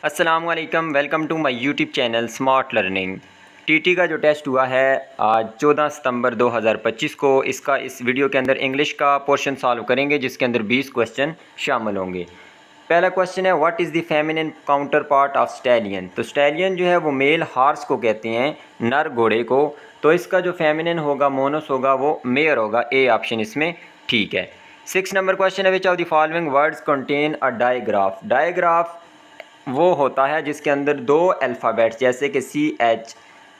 अस्सलामुअलैकुम, welcome to my YouTube channel smart learning. TT का जो टेस्ट हुआ है आज 14 सितंबर 2025 को, इसका इस वीडियो के अंदर इंग्लिश का पोर्शन सॉल्व करेंगे जिसके अंदर 20 क्वेश्चन शामिल होंगे। पहला क्वेश्चन है what is the feminine counter part of stallion. तो स्टैलियन जो है वो मेल हार्स को कहते हैं, नर घोड़े को। तो इसका जो फेमिनिन होगा, मोनस होगा, वो मेयर होगा। ए ऑप्शन इसमें ठीक है। 6 नंबर क्वेश्चन है which of the following words contain a digraph. Digraph वो होता है जिसके अंदर दो अल्फ़ाबेट्स जैसे कि CH,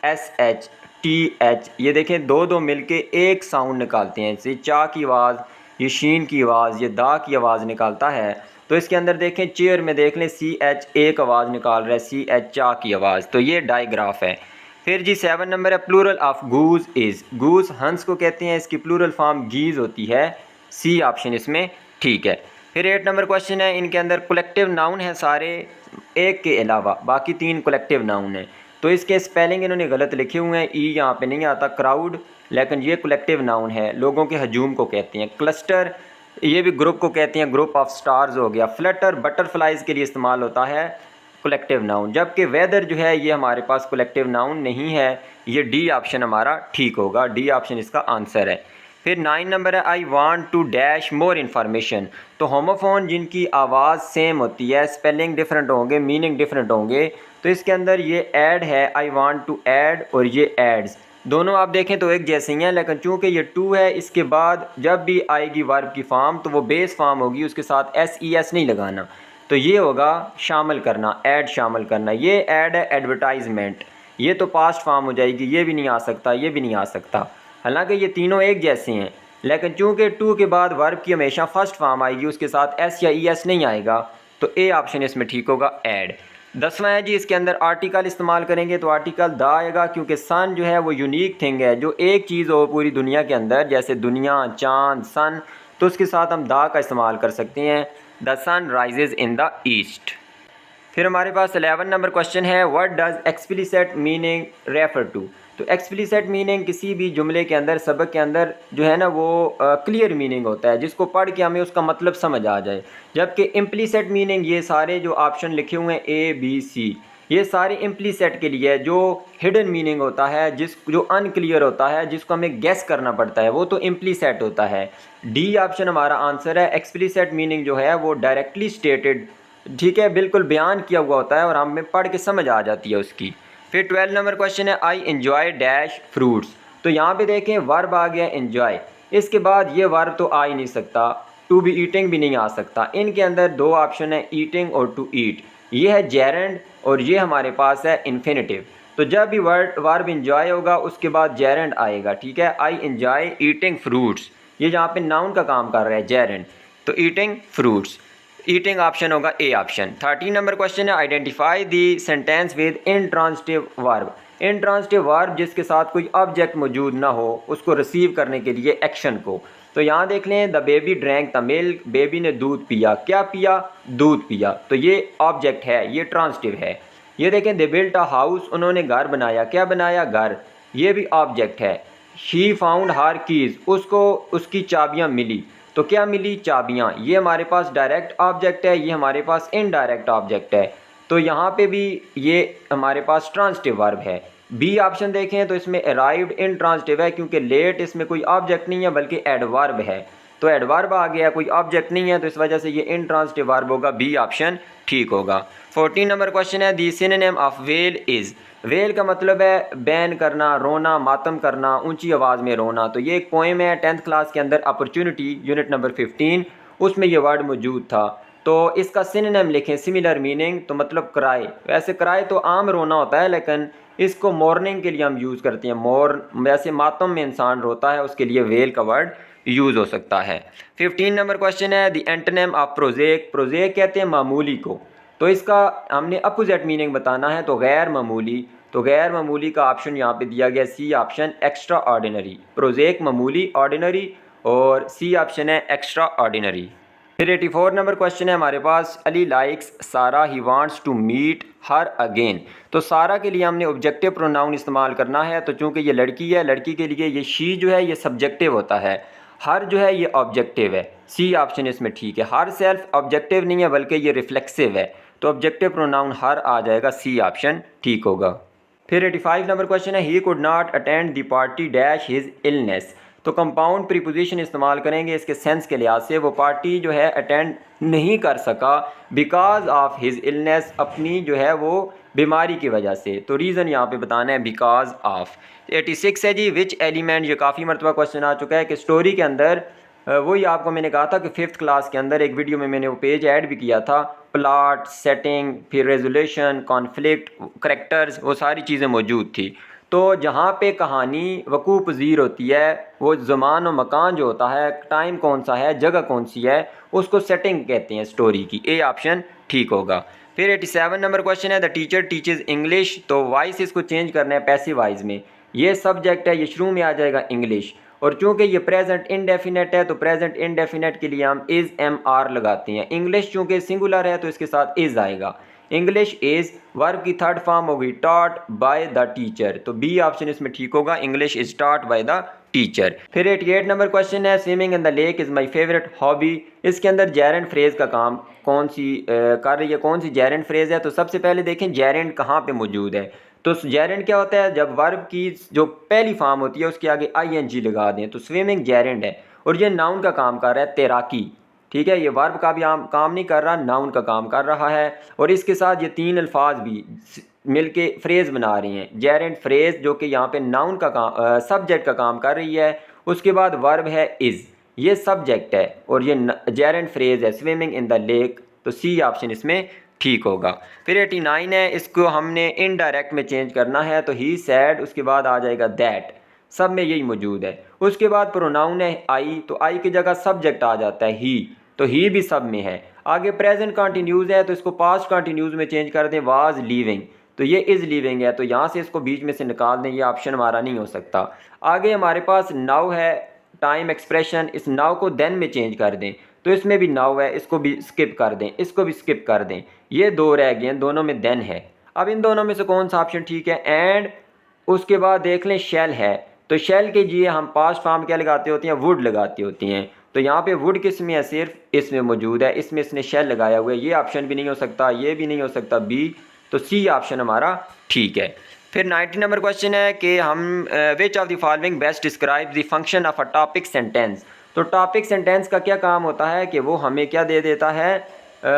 SH, TH, ये देखें दो दो मिलके एक साउंड निकालते हैं। जैसे चा की आवाज़, ये शीन की आवाज़, ये दा की आवाज़ निकालता है। तो इसके अंदर देखें चेयर में देख लें CH एक आवाज़ निकाल रहा है, CH चा की आवाज़। तो ये डायग्राफ है। फिर जी 7 नंबर है प्लूरल ऑफ गूज इज़। गूज हंस को कहते हैं, इसकी प्लूरल फॉर्म गीज होती है। सी ऑप्शन इसमें ठीक है। फिर 8 नंबर क्वेश्चन है, इनके अंदर कलेक्टिव नाउन है सारे, एक के अलावा बाकी 3 कलेक्टिव नाउन है। तो इसके स्पेलिंग इन्होंने गलत लिखे हुए हैं, ई यहाँ पे नहीं आता, क्राउड, लेकिन ये कलेक्टिव नाउन है, लोगों के हजूम को कहते हैं। क्लस्टर ये भी ग्रुप को कहते हैं, ग्रुप ऑफ स्टार्स हो गया। फ्लटर बटरफ्लाइज के लिए इस्तेमाल होता है कलेक्टिव नाउन, जबकि वेदर जो है ये हमारे पास कलेक्टिव नाउन नहीं है। ये डी ऑप्शन हमारा ठीक होगा, डी ऑप्शन इसका आंसर है। फिर 9 नंबर है I want to dash more information. तो होमोफोन जिनकी आवाज़ सेम होती है, स्पेलिंग डिफरेंट होंगे, मीनिंग डिफरेंट होंगे। तो इसके अंदर ये ऐड है, आई वांट टू ऐड, और ये एड्स, दोनों आप देखें तो एक जैसे ही हैं, लेकिन चूंकि ये टू है, इसके बाद जब भी आएगी वर्ब की फॉर्म तो वो बेस फॉर्म होगी, उसके साथ SES नहीं लगाना। तो ये होगा शामिल करना, ऐड शामिल करना। ये ऐड है एडवर्टाइजमेंट, ये तो पास्ट फॉर्म हो जाएगी, ये भी नहीं आ सकता, ये भी नहीं आ सकता। हालांकि ये तीनों एक जैसे हैं, लेकिन चूंकि टू के बाद वर्ब की हमेशा फर्स्ट फॉर्म आएगी, उसके साथ S या ES नहीं आएगा। तो ए ऑप्शन इसमें ठीक होगा, ऐड। 10वां है जी, इसके अंदर आर्टिकल इस्तेमाल करेंगे तो आर्टिकल द आएगा, क्योंकि सन जो है वो यूनिक थिंग है, जो एक चीज़ हो पूरी दुनिया के अंदर, जैसे दुनिया, चांद, सन, तो उसके साथ हम द का इस्तेमाल कर सकते हैं। The sun rises in the east. फिर हमारे पास 11 नंबर क्वेश्चन है what does explicit meaning refer to. तो एक्सप्लिसिट मीनिंग किसी भी जुमले के अंदर, सबक के अंदर जो है ना वो क्लियर मीनिंग होता है, जिसको पढ़ के हमें उसका मतलब समझ आ जाए। जबकि इम्प्लिसिट मीनिंग, ये सारे जो ऑप्शन लिखे हुए हैं A, B, C, ये सारे इम्प्लिसिट के लिए है, जो हिडन मीनिंग होता है, जो अनक्लियर होता है, जिसको हमें गेस करना पड़ता है, वो तो इम्प्लिसिट होता है। डी ऑप्शन हमारा आंसर है। एक्सप्लिसिट मीनिंग जो है वो डायरेक्टली स्टेटेड, ठीक है, बिल्कुल बयान किया हुआ होता है और हमें पढ़ के समझ आ जाती है उसकी। फिर 12 नंबर क्वेश्चन है आई एंजॉय डैश फ्रूट्स। तो यहाँ पे देखें वर्ब आ गया एंजॉय, इसके बाद ये वर्ब तो आ ही नहीं सकता, टू बी ईटिंग भी नहीं आ सकता। इनके अंदर दो ऑप्शन है, ईटिंग और टू ईट। ये है जेरेंड और ये हमारे पास है इन्फिनेटिव। तो जब भी वर्ब एंजॉय होगा उसके बाद जेरेंड आएगा, ठीक है। आई एंजॉय ईटिंग फ्रूट्स, ये जहाँ पे नाउन का काम कर रहा है जेरेंड, तो ईटिंग फ्रूट्स, ईटिंग ऑप्शन होगा ए ऑप्शन। 13 नंबर क्वेश्चन है identify the sentence with intransitive verb. Intransitive verb जिसके साथ कोई ऑब्जेक्ट मौजूद ना हो, उसको रिसीव करने के लिए एक्शन को। तो यहाँ देख लें the baby drank the milk, baby ने दूध पिया, क्या पिया, दूध पिया, तो ये ऑब्जेक्ट है, ये ट्रांसिटिव है। ये देखें दे बिल्ट अ हाउस, उन्होंने घर बनाया, क्या बनाया, घर, ये भी ऑब्जेक्ट है। शी फाउंड हार कीज, उसको उसकी चाबियाँ मिली, तो क्या मिली, चाबियाँ, ये हमारे पास डायरेक्ट ऑब्जेक्ट है, ये हमारे पास इनडायरेक्ट ऑब्जेक्ट है। तो यहाँ पे भी ये हमारे पास ट्रांसिटिव वर्ब है। बी ऑप्शन देखें तो इसमें अराइव्ड इनट्रांसिटिव है, क्योंकि लेट इसमें कोई ऑब्जेक्ट नहीं है बल्कि एडवर्ब है। तो एडवर्ब आ गया, कोई ऑब्जेक्ट नहीं है, तो इस वजह से ये इनट्रांसिटिव वर्ब होगा, बी ऑप्शन ठीक होगा। 14 नंबर क्वेश्चन है the synonym of well is. Well का मतलब है बैन करना, रोना, मातम करना, ऊंची आवाज़ में रोना। तो ये एक पोएम है 10th क्लास के अंदर, अपॉर्चुनिटी यूनिट नंबर 15, उसमें ये वर्ड मौजूद था। तो इसका सिनोनिम लिखें, सिमिलर मीनिंग, तो मतलब क्राई। वैसे क्राई तो आम रोना होता है, लेकिन इसको मॉर्निंग के लिए हम यूज़ करते हैं, वैसे मातम में इंसान रोता है, उसके लिए वेल का वर्ड यूज़ हो सकता है। 15 नंबर क्वेश्चन है the antonym of project. Project कहते हैं मामूली को, तो इसका हमने अपोजिट मीनिंग बताना है, तो गैर मामूली। तो गैर मामूली का ऑप्शन यहाँ पे दिया गया, सी ऑप्शन एक्स्ट्रा ऑर्डिनरी। प्रोजेक मामूली, ऑर्डिनरी, और सी ऑप्शन है एक्स्ट्रा ऑर्डिनरी। फिर 84 नंबर क्वेश्चन है हमारे पास Ali likes Sara, he wants to meet her again. तो सारा के लिए हमने ऑब्जेक्टिव प्रोनाउन इस्तेमाल करना है, तो चूंकि ये लड़की है, लड़की के लिए ये शी जो है ये सब्जेक्टिव होता है, हर जो है ये ऑब्जेक्टिव है, सी ऑप्शन इसमें ठीक है। हर सेल्फ ऑब्जेक्टिव नहीं है बल्कि ये रिफ्लेक्सिव है, तो ऑब्जेक्टिव प्रोनाउन हर आ जाएगा, सी ऑप्शन ठीक होगा। फिर 85 नंबर क्वेश्चन है, he could not attend the party dash his illness. तो कंपाउंड प्रीपोजिशन इस्तेमाल करेंगे इसके सेंस के लिहाज से, वो पार्टी जो है अटेंड नहीं कर सका बिकॉज ऑफ हिज इलनेस, अपनी जो है वो बीमारी की वजह से। तो रीज़न यहाँ पे बताना है बिकॉज ऑफ। 86 है जी, विच एलिमेंट, ये काफ़ी मरतबा क्वेश्चन आ चुका है कि स्टोरी के अंदर वही आपको मैंने कहा था कि 5th क्लास के अंदर एक वीडियो में मैंने वो पेज ऐड भी किया था, प्लॉट, सेटिंग, फिर रेजोल्यूशन, कॉन्फ्लिक्ट, करैक्टर्स, वो सारी चीज़ें मौजूद थी। तो जहाँ पे कहानी वकूफ़ पज़ीर होती है, वो ज़मान और मकान जो होता है, टाइम कौन सा है, जगह कौन सी है, उसको सेटिंग कहते हैं स्टोरी की। ए ऑप्शन ठीक होगा। फिर 87 नंबर क्वेश्चन है, द टीचर टीचेज़ इंग्लिश। तो वॉइस इसको चेंज करना है पैसिव वॉइस में। ये सब्जेक्ट है, ये शुरू में आ जाएगा इंग्लिश, और चूंकि ये प्रेजेंट इनडेफिनेट है तो प्रेजेंट इनडेफिनेट के लिए हम इज़ एम आर लगाते हैं। इंग्लिश चूंकि सिंगुलर है तो इसके साथ इज़ आएगा। इंग्लिश इज़, वर्ब की थर्ड फॉर्म होगी टॉट बाय द टीचर, तो बी ऑप्शन इसमें ठीक होगा, English is taught by the teacher. फिर 88 नंबर क्वेश्चन है, swimming in the lake is my favourite hobby. इसके अंदर जेरेंट फ्रेज़ का काम कौन सी कर रही है, कौन सी जेरेंट फ्रेज़ है। तो सबसे पहले देखें जेरेंट कहाँ पे मौजूद है। तो जेरेंट क्या होता है, जब वर्ब की जो पहली फॉर्म होती है उसके आगे ING लगा दें तो स्विमिंग जेरेंट है, और ये नाउन का काम कर रहा है, तैराकी। ठीक है, ये वर्ब का भी काम नहीं कर रहा, नाउन का काम कर रहा है, और इसके साथ ये तीन अल्फाज भी मिलके फ्रेज़ बना रही हैं। जेरेंट फ्रेज़ जो कि यहाँ पे नाउन का काम, सब्जेक्ट का काम कर रही है। उसके बाद वर्ब है इज़, ये सब्जेक्ट है, और ये जेरेंट फ्रेज़ है स्विमिंग इन द लेक, तो सी ऑप्शन इसमें ठीक होगा। फिर 89 है, इसको हमने इनडायरेक्ट में चेंज करना है, तो ही सैड, उसके बाद आ जाएगा दैट, सब में यही मौजूद है। उसके बाद प्रोनाउन है आई, तो आई की जगह सब्जेक्ट आ जाता है ही, तो ही भी सब में है। आगे प्रेजेंट कंटिन्यूज है, तो इसको पास्ट कंटिन्यूज में चेंज कर दें, वाज लीविंग, तो ये इज़ लीविंग है, तो यहाँ से इसको बीच में से निकाल दें, ये ऑप्शन हमारा नहीं हो सकता। आगे हमारे पास नाउ है, टाइम एक्सप्रेशन, इस नाउ को देन में चेंज कर दें, तो इसमें भी नाउ है, इसको भी स्किप कर दें, इसको भी स्किप कर दें, ये दो रह गए हैं, दोनों में देन है। अब इन दोनों में से कौन सा ऑप्शन ठीक है, एंड उसके बाद देख लें शेल है, तो शेल के लिए हम पास्ट फॉर्म क्या लगाते होते हैं, वुड लगाती होती हैं। तो यहाँ पे वुड किस में है, सिर्फ इसमें मौजूद है, इसमें इसने शेल लगाया हुआ है, ये ऑप्शन भी नहीं हो सकता, ये भी नहीं हो सकता बी, तो सी ऑप्शन हमारा ठीक है। फिर 90 नंबर क्वेश्चन है कि हम which of the following best describe the function of a topic sentence. तो टॉपिक सेंटेंस का क्या काम होता है कि वो हमें क्या दे देता है,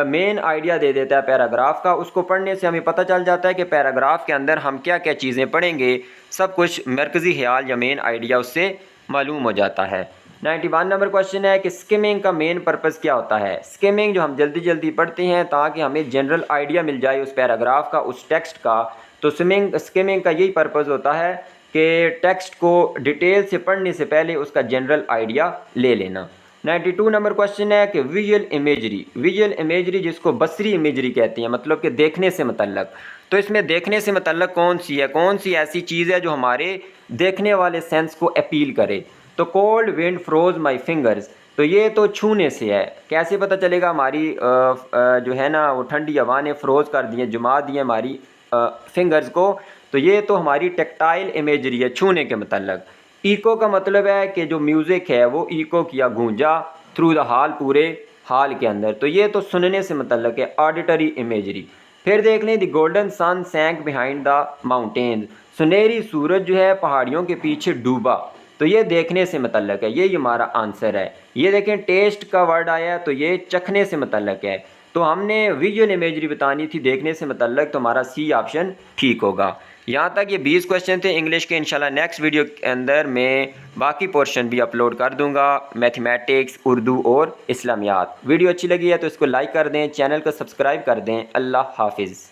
मेन आइडिया दे देता है पैराग्राफ का। उसको पढ़ने से हमें पता चल जाता है कि पैराग्राफ के अंदर हम क्या क्या चीज़ें पढ़ेंगे, सब कुछ मरकज़ी ख्याल या मेन आइडिया उससे मालूम हो जाता है। 91 नंबर क्वेश्चन है कि स्किमिंग का मेन पर्पज़ क्या होता है। स्किमिंग जो हम जल्दी जल्दी पढ़ते हैं ताकि हमें जनरल आइडिया मिल जाए उस पैराग्राफ का, उस टेक्स्ट का, तो स्किमिंग का यही पर्पज़ होता है कि टेक्स्ट को डिटेल से पढ़ने से पहले उसका जनरल आइडिया ले लेना। 92 नंबर क्वेश्चन है कि विजुअल इमेजरी जिसको बसरी इमेजरी कहते हैं, मतलब कि देखने से मुतल्लक। तो इसमें देखने से मुतल्लक कौन सी है, कौन सी ऐसी चीज़ है जो हमारे देखने वाले सेंस को अपील करे। तो cold wind froze my fingers, तो ये तो छूने से है, कैसे पता चलेगा, हमारी जो है ना वो ठंडी हवा ने फ्रोज कर दिए, जुमा दिए हमारी फिंगर्स को, तो ये तो हमारी टेक्टाइल इमेजरी है, छूने के मतलब। इको का मतलब है कि जो म्यूज़िक है वो इको किया, गूंजा थ्रू द हॉल, पूरे हॉल के अंदर, तो ये तो सुनने से मतलब है, ऑडिटरी इमेजरी। फिर देख लें, the golden sun sank behind the mountains, सुनहरी सूरज जो है पहाड़ियों के पीछे डूबा, तो ये देखने से मतलब है, ये हमारा आंसर है। ये देखें टेस्ट का वर्ड आया, तो ये चखने से मतलब है, तो हमने विजुअल इमेजरी बतानी थी देखने से मतलब, तो हमारा सी ऑप्शन ठीक होगा। यहाँ तक ये 20 क्वेश्चन थे इंग्लिश के। इंशाल्लाह नेक्स्ट वीडियो के अंदर मैं बाकी पोर्शन भी अपलोड कर दूंगा, मैथमेटिक्स, उर्दू और इस्लामियात। वीडियो अच्छी लगी है तो इसको लाइक कर दें, चैनल को सब्सक्राइब कर दें। अल्लाह हाफिज़।